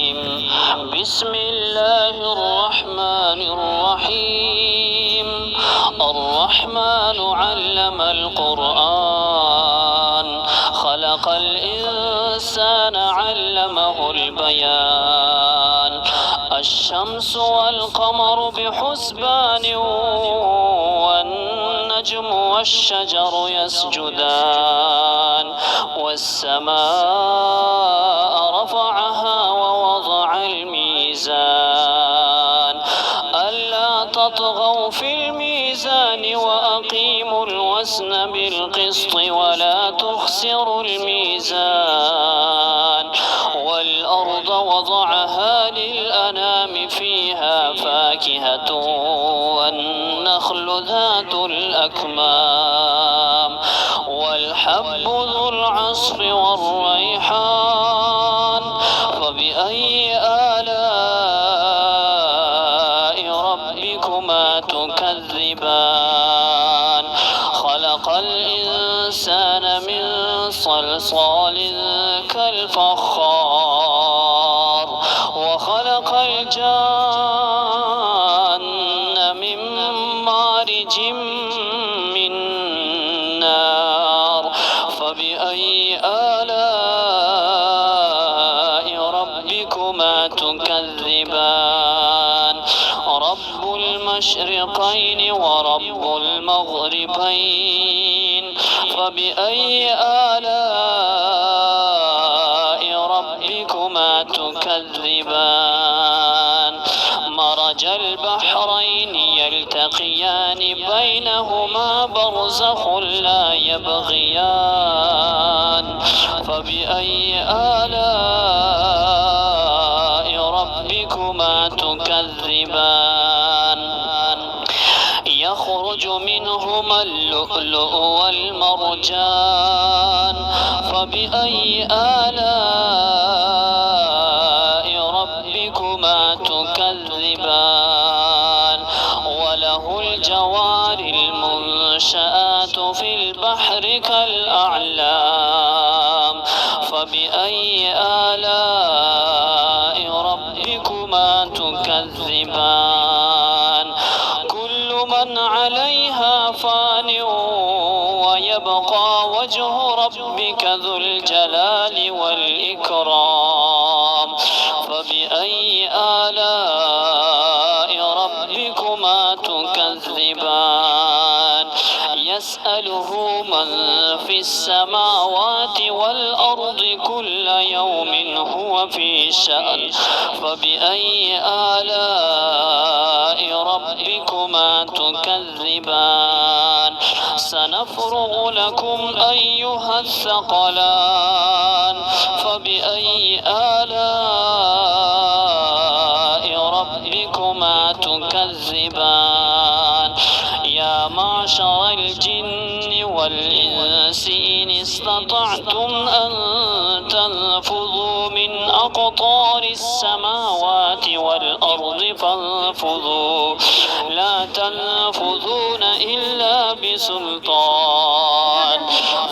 الرجيم. بسم الله الرحمن الرحيم. الرحمن علم القرآن خلق الإنسان علمه البيان. الشمس والقمر بحسبان والنجم والشجر يسجدان والسماء رفعها ووضع الميزان ألا تطغوا في الميزان وأقيموا الوزن بالقسط ولا تخسروا الميزان. والأرض وضعها للأنام فيها فاكهة والنخل ذات الأكمام والحب ذو العصف والريحان. فبأي آلاء ربكما تكذبان؟ خلق الإنسان من صلصال كالفخار وخلق الجان من مارج من نار. فبأي آلاء ربكما تكذبان؟ رب المشرقين ورب المغربين. فبأي آلاء ربكما تكذبان؟ مرج البحرين يلتقيان بينهما برزخ لا يبغيان. فبأي آلاء ربكما تكذبان؟ يخرج منهما اللؤلؤ والمرجان. فبأي آلاء ربكما تكذبان؟ وله الجوار المنشآت في البحر كالأعلام. فبأي آلاء ربكما تكذبان؟ كل من عليها فان ويبقى وجه ربك ذو الجلال والإكرام. فبأي آلاء ربكما تكذبان؟ يسأله من في السماوات والأرض كل يوم هو في شأن. فبأي آلاء ربكما تكذبان؟ سنفرغ لكم أيها الثقلان. فبأي آلاء ربكما تكذبان؟ يا معشر الجن والإنس إن استطعتم أن تنفذوا من أقطار السماوات والأرض فانفذوا لا تنفذون إلا بسلطان.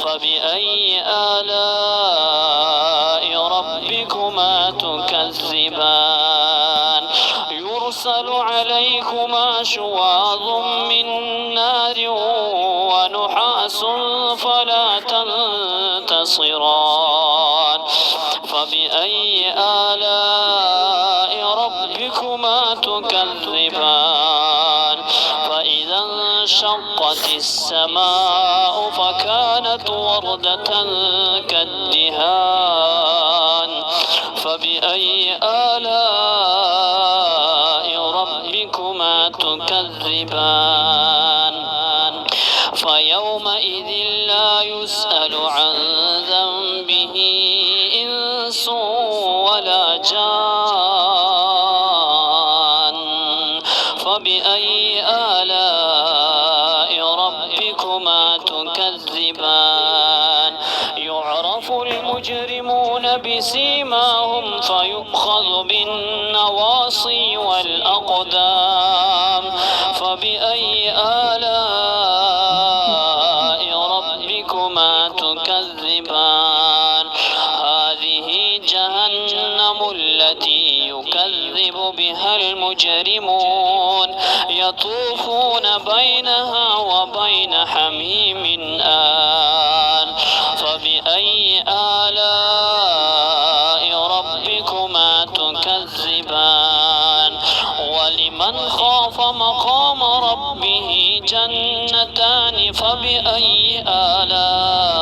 فبأي آلاء ربكما تكذبان؟ يرسل عليكما شواظ من نار ونحاس فلا تنتصران. فبأي آلاء ربكما تكذبان؟ فإذا انشقت السماء فكانت وردة كالدهان. فبأي آلاء ربكما تكذبان؟ فيومئذ لا يسأل عن ذنبه إنس ولا جان. فبأي آلاء ربكما تكذبان؟ يعرف المجرمون بسيماهم فيؤخذ بالنواصي والأقدام. فبأي آلاء ربكما تكذبان؟ هذه جهنم التي التي يكذب بها المجرمون يطوفون بينها وبين حميم آن فبأي آلاء ربكما تكذبان ولمن خاف مقام ربه جنتان فبأي آلاء